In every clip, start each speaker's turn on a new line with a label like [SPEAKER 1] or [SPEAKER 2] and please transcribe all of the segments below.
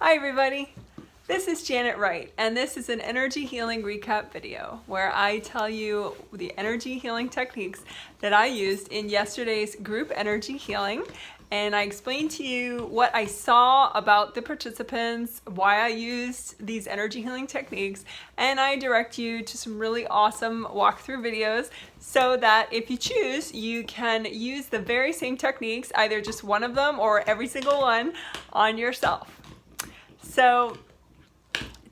[SPEAKER 1] Hi everybody, this is Janet Wright, and this is an energy healing recap video where I tell you the energy healing techniques that I used in yesterday's group energy healing, and I explain to you what I saw about the participants, why I used these energy healing techniques, and I direct you to some really awesome walkthrough videos so that if you choose, you can use the very same techniques, either just one of them or every single one, on yourself. So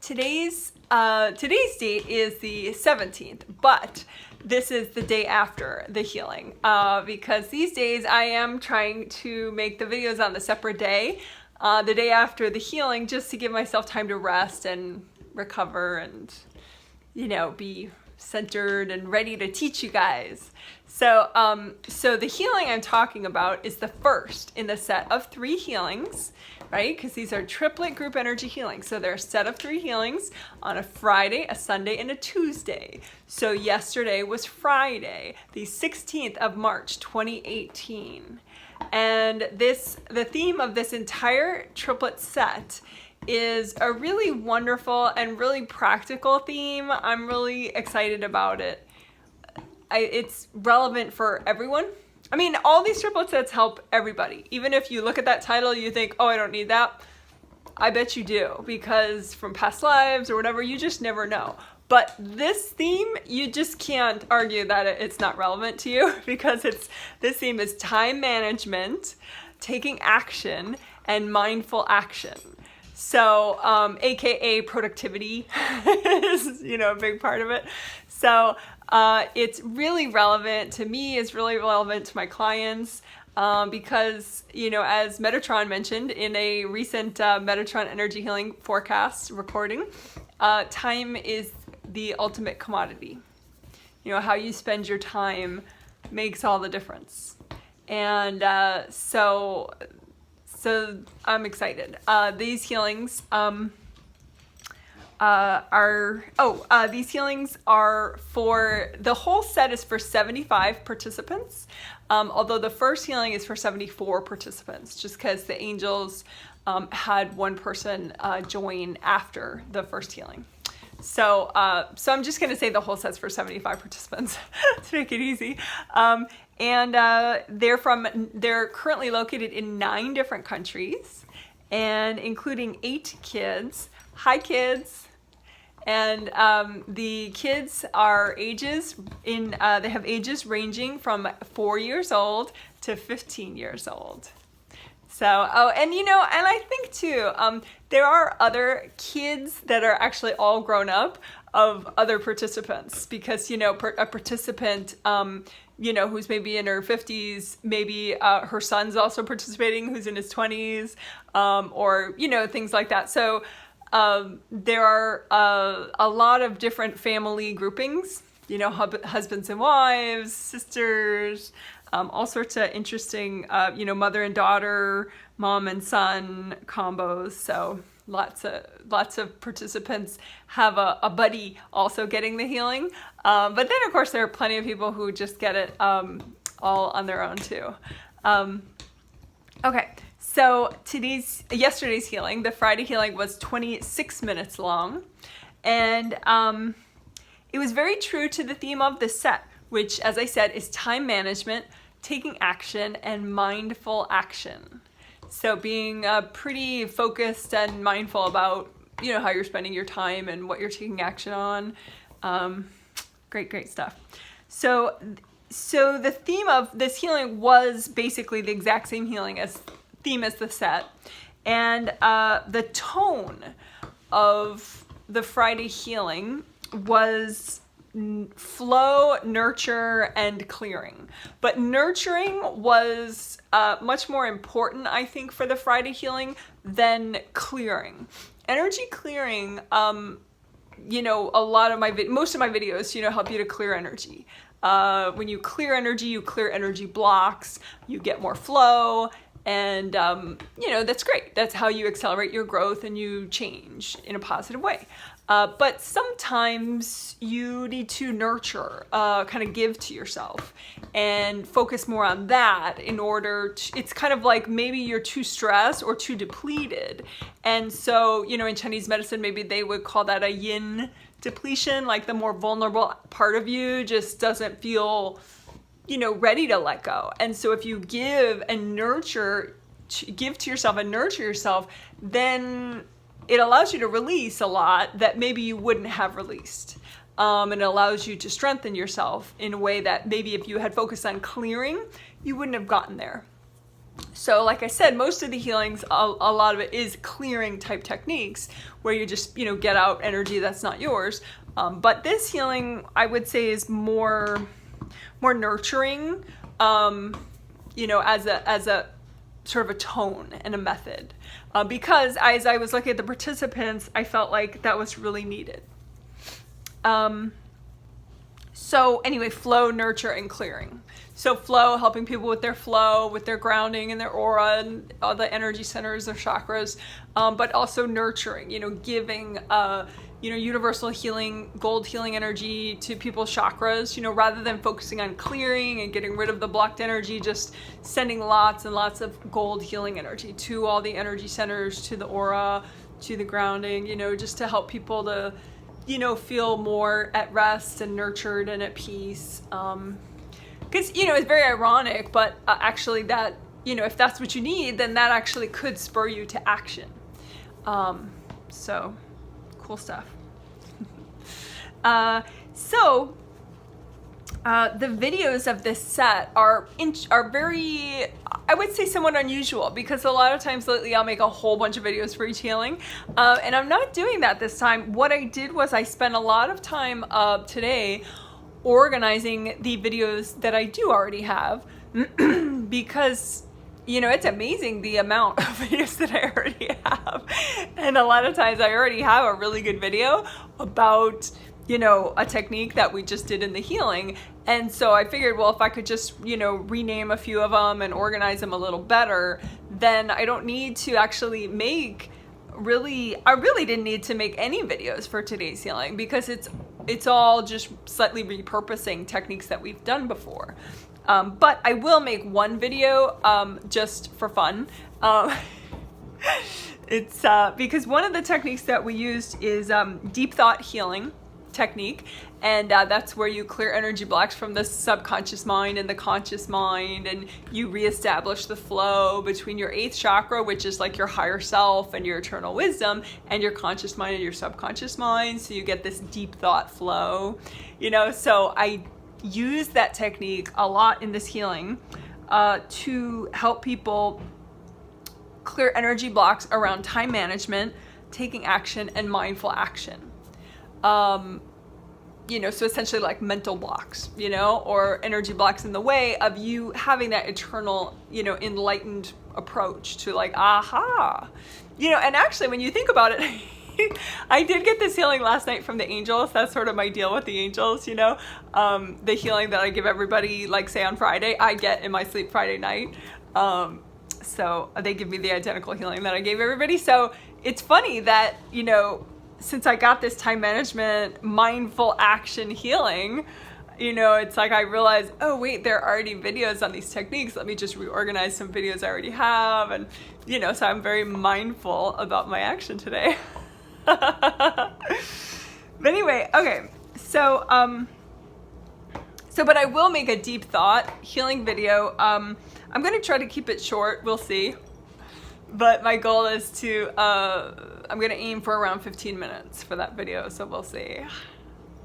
[SPEAKER 1] today's date is the 17th, but this is the day after the healing because these days I am trying to make the videos on the separate day, the day after the healing, just to give myself time to rest and recover and, you know, be centered and ready to teach you guys. So the healing I'm talking about is the first in the set of 3 healings, right? Because these are triplet group energy healings. So they're a set of 3 healings on a Friday, a Sunday, and a Tuesday. So yesterday was Friday, the 16th of March, 2018. And the theme of this entire triplet set is a really wonderful and really practical theme. I'm really excited about it. It's relevant for everyone. I mean, all these triplet sets help everybody. Even if you look at that title, you think, oh, I don't need that. I bet you do, because from past lives or whatever, you just never know. But this theme, you just can't argue that it's not relevant to you, because this theme is time management, taking action, and mindful action. So, AKA productivity is, a big part of it. So, it's really relevant to me, it's really relevant to my clients, because, as Metatron mentioned in a recent Metatron Energy Healing Forecast recording, time is the ultimate commodity. How you spend your time makes all the difference. And so I'm excited. These healings these healings are for, the whole set is for 75 participants, although the first healing is for 74 participants, just because the angels had one person join after the first healing. So I'm just going to say the whole set's for 75 participants to make it easy. And they're currently located in 9 different countries, and including 8 kids. Hi, kids. And the kids are they have ages ranging from 4 years old to 15 years old. So, and I think too, there are other kids that are actually all grown up of other participants, because, a participant, who's maybe in her 50s, maybe her son's also participating who's in his 20s, or, things like that. So, there are a lot of different family groupings, husbands and wives, sisters, all sorts of interesting, mother and daughter, mom and son combos. So lots of participants have a buddy also getting the healing. But then of course there are plenty of people who just get it all on their own too. Okay. So yesterday's healing, the Friday healing, was 26 minutes long, and it was very true to the theme of this set, which, as I said, is time management, taking action, and mindful action. So being pretty focused and mindful about, how you're spending your time and what you're taking action on. Great stuff. So the theme of this healing was basically the exact same theme as the set, and the tone of the Friday healing was flow, nurture, and clearing. But nurturing was much more important, I think, for the Friday healing than clearing. Energy clearing, most of my videos, help you to clear energy. When you clear energy blocks, you get more flow. And, that's great. That's how you accelerate your growth and you change in a positive way. But sometimes you need to nurture, kind of give to yourself and focus more on that in order to, it's kind of like maybe you're too stressed or too depleted. And so, you know, in Chinese medicine, maybe they would call that a yin depletion, like the more vulnerable part of you just doesn't feel, you know, ready to let go. And so if you give and nurture, give to yourself and nurture yourself, then it allows you to release a lot that maybe you wouldn't have released. And it allows you to strengthen yourself in a way that maybe if you had focused on clearing, you wouldn't have gotten there. So like I said, most of the healings, a lot of it is clearing type techniques where you just, you know, get out energy that's not yours. But this healing, I would say, is more nurturing, you know, as a sort of a tone and a method. Because as I was looking at the participants, I felt like that was really needed. So anyway, flow, nurture, and clearing. So flow, helping people with their flow, with their grounding and their aura and all the energy centers, their chakras, but also nurturing, you know, giving, you know, universal healing, gold healing energy to people's chakras, you know, rather than focusing on clearing and getting rid of the blocked energy, just sending lots and lots of gold healing energy to all the energy centers, to the aura, to the grounding, you know, just to help people to, you know, feel more at rest and nurtured and at peace. Because, you know, it's very ironic, but actually that, you know, if that's what you need, then that actually could spur you to action. So cool stuff. The videos of this set are very, I would say, somewhat unusual, because a lot of times lately I'll make a whole bunch of videos for each healing, and I'm not doing that this time. What I did was I spent a lot of time today organizing the videos that I do already have, because, you know, it's amazing the amount of videos that I already have. And a lot of times I already have a really good video about, you know, a technique that we just did in the healing. And so I figured, well, if I could just, you know, rename a few of them and organize them a little better, then I don't need to actually make I really didn't need to make any videos for today's healing, because it's all just slightly repurposing techniques that we've done before. But I will make one video just for fun. It's because one of the techniques that we used is deep thought healing technique, and that's where you clear energy blocks from the subconscious mind and the conscious mind, and you reestablish the flow between your 8th chakra, which is like your higher self and your eternal wisdom, and your conscious mind and your subconscious mind, so you get this deep thought flow, you know. So I use that technique a lot in this healing to help people clear energy blocks around time management, taking action, and mindful action. You know, so essentially like mental blocks, you know, or energy blocks in the way of you having that eternal, you know, enlightened approach to like, aha, you know. And actually, when you think about it, I did get this healing last night from the angels. That's sort of my deal with the angels, you know. The healing that I give everybody, like say on Friday, I get in my sleep Friday night. So they give me the identical healing that I gave everybody. So it's funny that, you know, since I got this time management, mindful action healing, you know, it's like I realized, oh wait, there are already videos on these techniques. Let me just reorganize some videos I already have. And, you know, so I'm very mindful about my action today. But anyway, okay. So, but I will make a deep thought healing video. I'm going to try to keep it short. We'll see. But my goal is to, I'm going to aim for around 15 minutes for that video. So we'll see.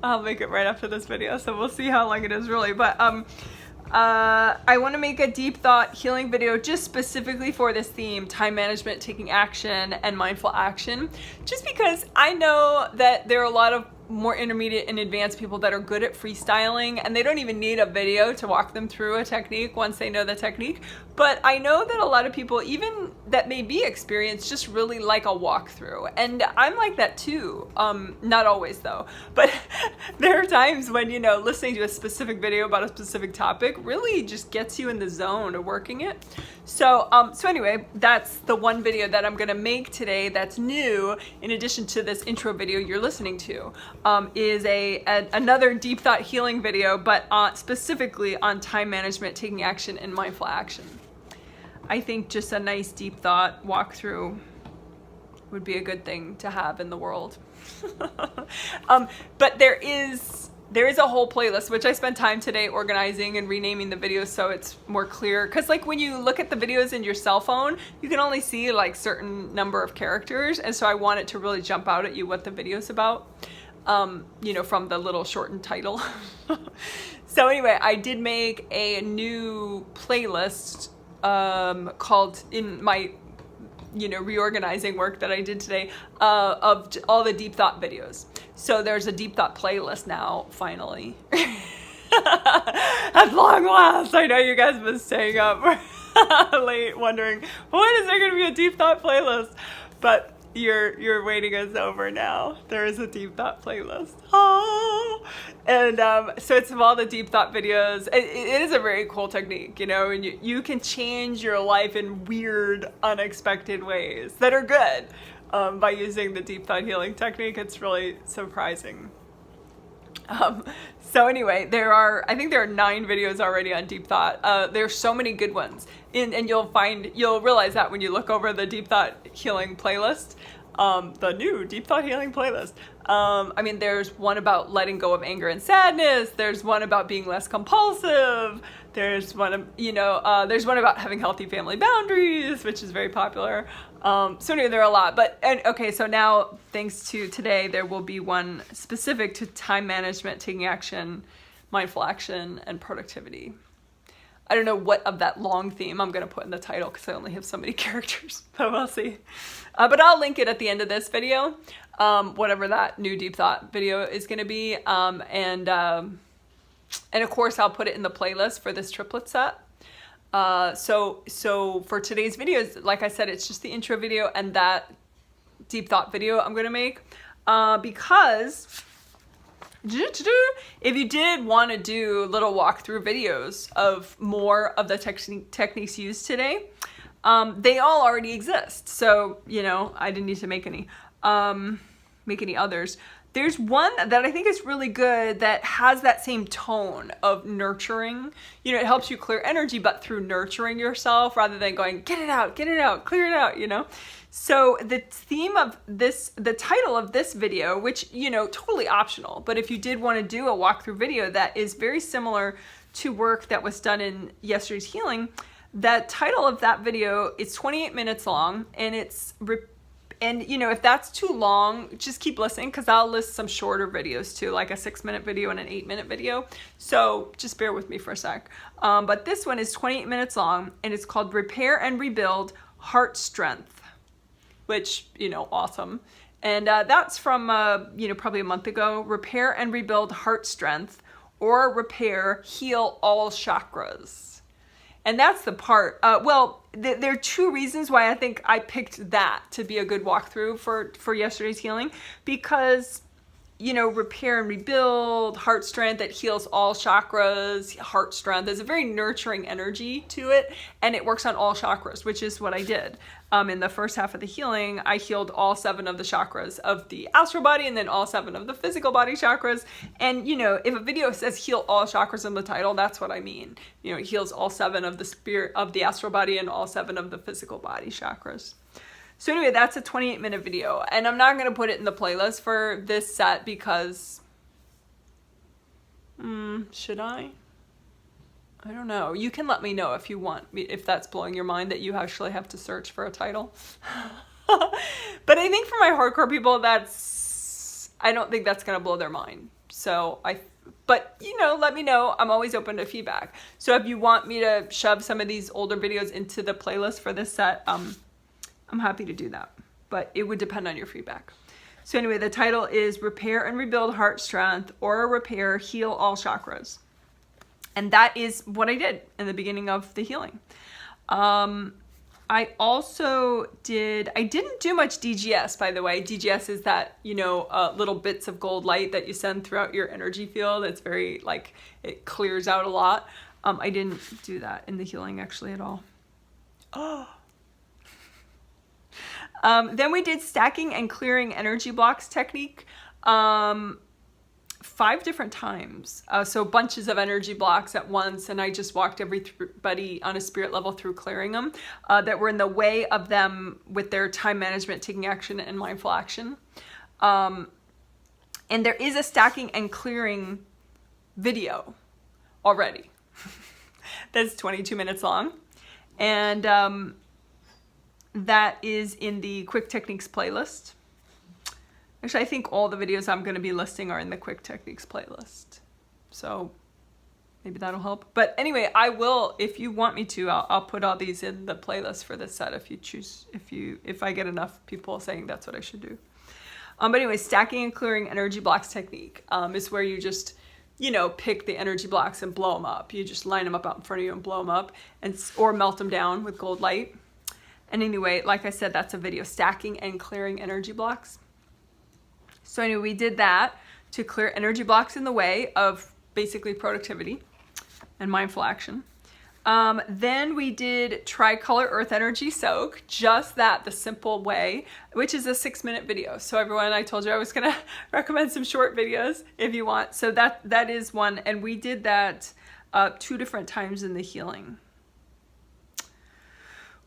[SPEAKER 1] I'll make it right after this video. So we'll see how long it is really. But I want to make a deep thought healing video just specifically for this theme, time management, taking action, and mindful action. Just because I know that there are a lot of more intermediate and advanced people that are good at freestyling, and they don't even need a video to walk them through a technique once they know the technique. But I know that a lot of people, even that may be experienced, just really like a walkthrough. And I'm like that too. Not always though, but there are times when, you know, listening to a specific video about a specific topic really just gets you in the zone of working it. So anyway, that's the one video that I'm gonna make today that's new, in addition to this intro video you're listening to, is another deep thought healing video, but specifically on time management, taking action, and mindful action. I think just a nice deep thought walkthrough would be a good thing to have in the world. But there is a whole playlist, which I spent time today organizing and renaming the videos so it's more clear. Because like when you look at the videos in your cell phone, you can only see like certain number of characters. And so I want it to really jump out at you what the video's about, you know, from the little shortened title. So anyway, I did make a new playlist called, in my, you know, reorganizing work that I did today, of all the deep thought videos. So there's a deep thought playlist now, finally. At long last. I know you guys have been staying up late wondering, when is there going to be a deep thought playlist? But your waiting is over now. There is a deep thought playlist. Oh. And so it's of all the deep thought videos. It is a very cool technique, you know, and you can change your life in weird, unexpected ways that are good by using the deep thought healing technique. It's really surprising. So anyway, I think there are 9 videos already on deep thought. There's so many good ones, and you'll realize that when you look over the deep thought healing playlist, the new deep thought healing playlist. I mean, there's one about letting go of anger and sadness. There's one about being less compulsive. There's one, there's one about having healthy family boundaries, which is very popular. So anyway, there are a lot, okay, so now thanks to today, there will be one specific to time management, taking action, mindful action, and productivity. I don't know what of that long theme I'm going to put in the title because I only have so many characters, but we'll see. But I'll link it at the end of this video, whatever that new deep thought video is going to be. And of course, I'll put it in the playlist for this triplet set. So for today's videos, like I said, it's just the intro video and that deep thought video I'm going to make, because if you did want to do little walkthrough videos of more of the techniques used today, they all already exist. So, you know, I didn't need to make any others. There's one that I think is really good that has that same tone of nurturing. You know, it helps you clear energy, but through nurturing yourself rather than going, get it out, clear it out, you know? So the title of this video, which, you know, totally optional, but if you did want to do a walkthrough video that is very similar to work that was done in yesterday's healing, that title of that video is 28 minutes long, and and, you know, if that's too long, just keep listening because I'll list some shorter videos too, like a 6-minute video and an 8-minute video. So just bear with me for a sec. But this one is 28 minutes long, and it's called Repair and Rebuild Heart Strength, which, you know, awesome. And that's from, you know, probably a month ago. Repair and Rebuild Heart Strength, or Repair, Heal All Chakras. And that's the part, there are 2 reasons why I think I picked that to be a good walkthrough for yesterday's healing. Because, you know, repair and rebuild, heart strength, that heals all chakras. Heart strength, there's a very nurturing energy to it, and it works on all chakras, which is what I did. In the first half of the healing, I healed all 7 of the chakras of the astral body, and then all 7 of the physical body chakras. And, you know, if a video says heal all chakras in the title, that's what I mean. You know, it heals all 7 of the spirit of the astral body and all 7 of the physical body chakras. So anyway, that's a 28-minute video, and I'm not going to put it in the playlist for this set because, should I? I don't know. You can let me know if you want, if that's blowing your mind that you actually have to search for a title. But I think for my hardcore people, I don't think that's going to blow their mind. So but you know, let me know. I'm always open to feedback. So if you want me to shove some of these older videos into the playlist for this set, I'm happy to do that, but it would depend on your feedback. So anyway, the title is Repair and Rebuild Heart Strength, or Repair, Heal All Chakras. And that is what I did in the beginning of the healing. I also I didn't do much DGS, by the way. DGS is that, little bits of gold light that you send throughout your energy field. It's very, it clears out a lot. I didn't do that in the healing actually at all. Oh. Then we did stacking and clearing energy blocks technique 5 different times. So bunches of energy blocks at once, and I just walked everybody on a spirit level through clearing them that were in the way of them with their time management, taking action, and mindful action. And there is a stacking and clearing video already that's 22 minutes long. And that is in the Quick Techniques playlist. Actually, I think all the videos I'm going to be listing are in the Quick Techniques playlist. So maybe that'll help. But anyway, I will, if you want me to, I'll put all these in the playlist for this set if you choose, if I get enough people saying that's what I should do. But anyway, stacking and clearing energy blocks technique is where you just, pick the energy blocks and blow them up. You just line them up out in front of you and blow them up, or melt them down with gold light. And anyway, like I said, that's a video, stacking and clearing energy blocks. So anyway, we did that to clear energy blocks in the way of basically productivity and mindful action. Then we did Tricolor Earth Energy Soak, just that, the simple way, which is a 6-minute video. So everyone, I told you I was gonna recommend some short videos if you want. So that is one, and we did that 2 different times in the healing.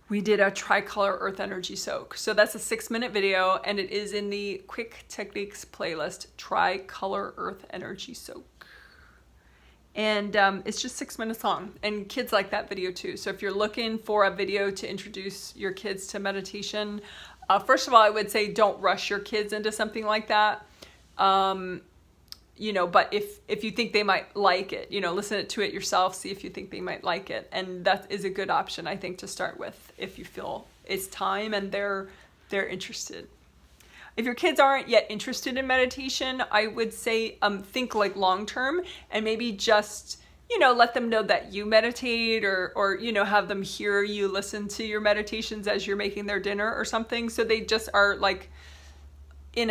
[SPEAKER 1] We did a Tricolor Earth Energy Soak. So that's a 6-minute video, and it is in the Quick Techniques playlist, Tricolor Earth Energy Soak. And it's just 6 minutes long, and kids like that video too. So if you're looking for a video to introduce your kids to meditation, first of all, I would say don't rush your kids into something like that. But if you think they might like it, listen to it yourself, see if you think they might like it. And that is a good option, I think, to start with if you feel it's time and they're interested. If your kids aren't yet interested in meditation, I would say think long-term, and maybe just, let them know that you meditate, or have them hear you listen to your meditations as you're making their dinner or something. So they just are in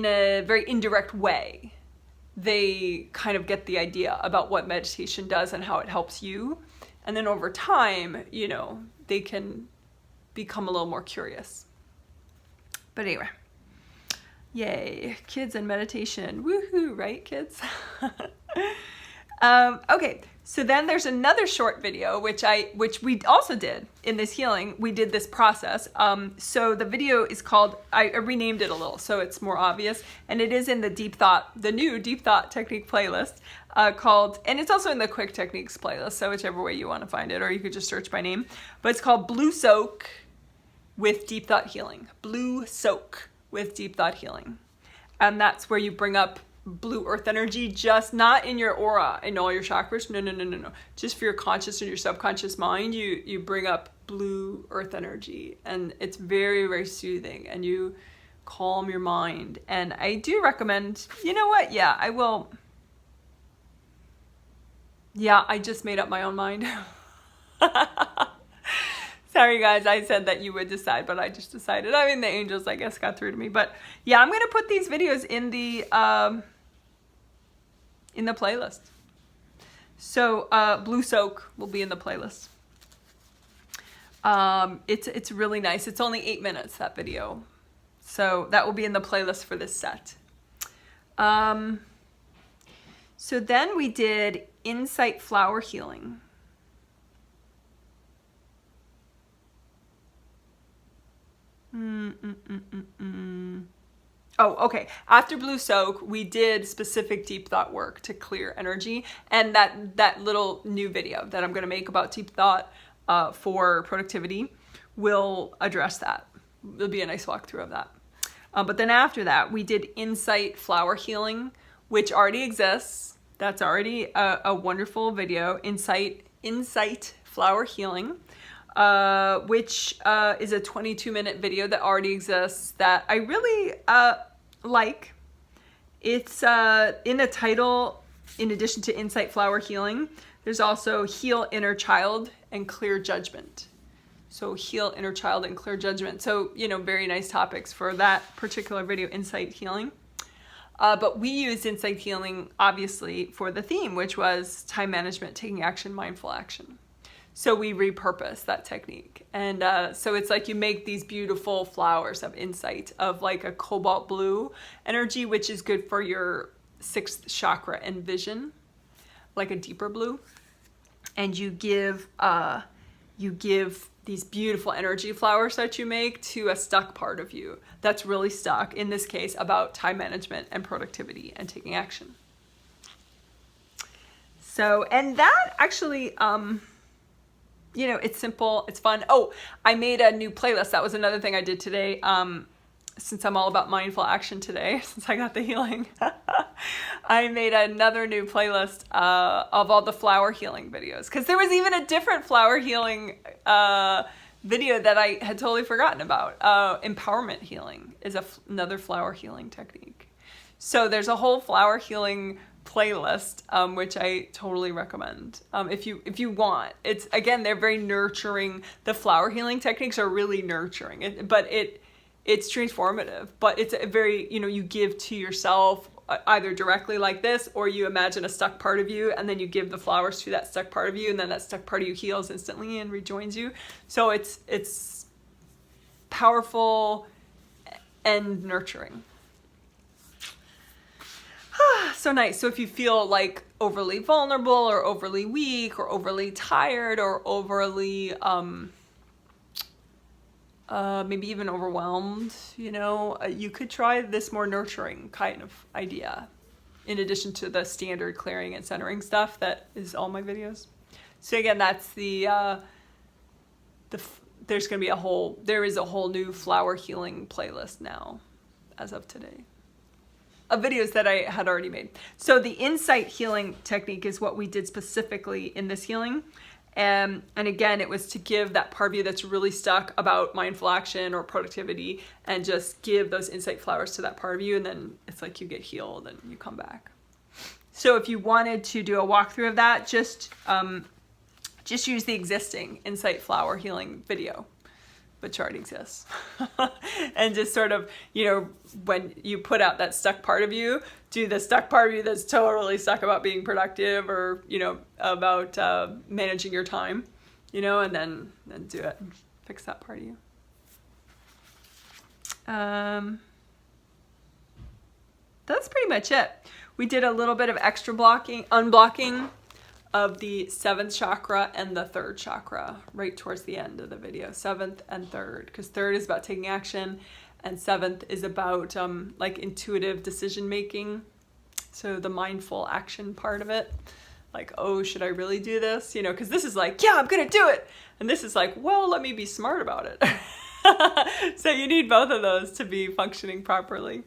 [SPEAKER 1] a very indirect way, they kind of get the idea about what meditation does and how it helps you. And then over time, they can become a little more curious. But anyway, yay, kids and meditation. Woohoo, right, kids? Okay, so then there's another short video, which we also did in this healing. We did this process. So the video is called, I renamed it a little so it's more obvious, and it is in the new Deep Thought Technique playlist and it's also in the Quick Techniques playlist, so whichever way you want to find it, or you could just search by name. But it's called Blue Soak with Deep Thought Healing. Blue Soak with Deep Thought Healing. And that's where you bring up blue earth energy, just not in your aura, in all your chakras. No. Just for your conscious and your subconscious mind, you bring up blue earth energy, and it's very, very soothing, and you calm your mind. And I do recommend, yeah, I will. Yeah, I just made up my own mind. Sorry guys, I said that you would decide, but I just decided. I mean, the angels, I guess, got through to me. But yeah, I'm gonna put these videos in the playlist. So Blue Soak will be in the playlist. It's really nice. It's only 8 minutes, that video. So that will be in the playlist for this set. So then we did Insight Flower Healing. Oh, okay. After Blue Soak, we did specific deep thought work to clear energy, and that little new video that I'm going to make about deep thought for productivity will address that. It'll be a nice walkthrough of that. But then after that, we did Insight Flower Healing, which already exists. That's already a wonderful video. Insight Flower Healing. which is a 22-minute video that already exists that I really like. It's in the title, in addition to Insight Flower Healing, there's also Heal Inner Child and Clear Judgment. So Heal Inner Child and Clear Judgment. So, you know, very nice topics for that particular video, Insight Healing. But we used Insight Healing, obviously, for the theme, which was time management, taking action, mindful action. So we repurposed that technique. And so it's like you make these beautiful flowers of insight of like a cobalt blue energy, which is good for your 6th chakra and vision, like a deeper blue. And you give these beautiful energy flowers that you make to a stuck part of you that's really stuck, in this case, about time management and productivity and taking action. So, and that actually, you know, it's simple, it's fun. Oh, I made a new playlist. That was another thing I did today. Since I'm all about mindful action today, since I got the healing, I made another new playlist of all the flower healing videos. Because there was even a different flower healing video that I had totally forgotten about. Empowerment healing is another flower healing technique. So there's a whole flower healing playlist, which I totally recommend if you want. It's, again, they're very nurturing. The flower healing techniques are really nurturing, it's transformative, but it's a very, you know, you give to yourself either directly like this, or you imagine a stuck part of you and then you give the flowers to that stuck part of you, and then that stuck part of you heals instantly and rejoins you. So it's powerful and nurturing. So nice. So if you feel like overly vulnerable or overly weak or overly tired or overly maybe even overwhelmed, you know, you could try this more nurturing kind of idea, in addition to the standard clearing and centering stuff that is all my videos. So again, that's there is a whole new flower healing playlist now, as of today, of videos that I had already made. So the insight healing technique is what we did specifically in this healing. And again, it was to give that part of you that's really stuck about mindful action or productivity, and just give those insight flowers to that part of you, and then it's like you get healed and you come back. So if you wanted to do a walkthrough of that, just use the existing insight flower healing video, which already exists. And just sort of, you know, when you put out that stuck part of you, do the stuck part of you that's totally stuck about being productive, or, you know, about managing your time, you know, and then do it and fix that part of you. That's pretty much it. We did a little bit of extra unblocking of the 7th chakra and the 3rd chakra right towards the end of the video. 7th and 3rd, because 3rd is about taking action and 7th is about like intuitive decision making. So the mindful action part of it, like, oh, should I really do this? You know, because this is like, yeah, I'm gonna do it, and this is like, well, let me be smart about it. So you need both of those to be functioning properly.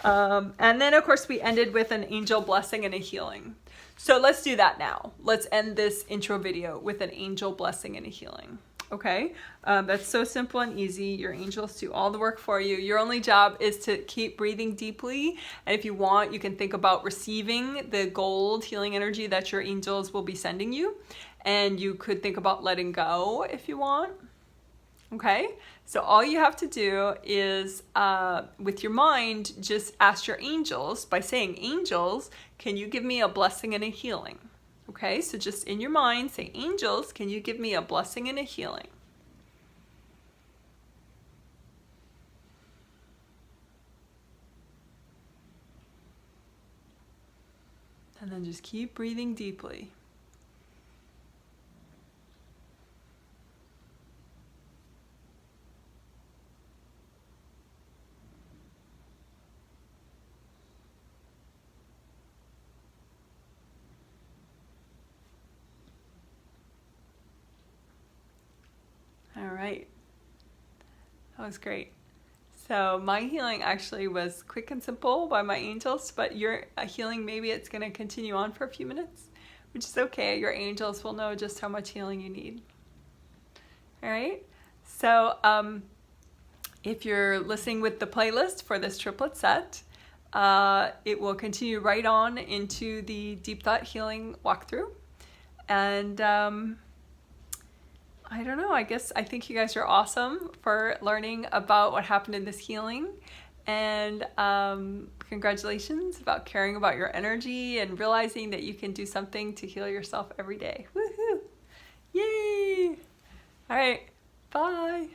[SPEAKER 1] And then of course we ended with an angel blessing and a healing. So let's do that now. Let's end this intro video with an angel blessing and a healing. Okay, that's so simple and easy. Your angels do all the work for you. Your only job is to keep breathing deeply. And if you want, you can think about receiving the gold healing energy that your angels will be sending you. And you could think about letting go if you want. Okay, so all you have to do is, with your mind, just ask your angels by saying, angels, can you give me a blessing and a healing? Okay, so just in your mind, say, angels, can you give me a blessing and a healing? And then just keep breathing deeply. All right, that was great. So my healing actually was quick and simple by my angels, but your healing, maybe it's going to continue on for a few minutes, which is okay. Your angels will know just how much healing you need. All right. So if you're listening with the playlist for this triplet set, it will continue right on into the Deep Thought Healing walkthrough. And I don't know, I think you guys are awesome for learning about what happened in this healing. And congratulations about caring about your energy and realizing that you can do something to heal yourself every day. Woohoo! Yay! All right, bye.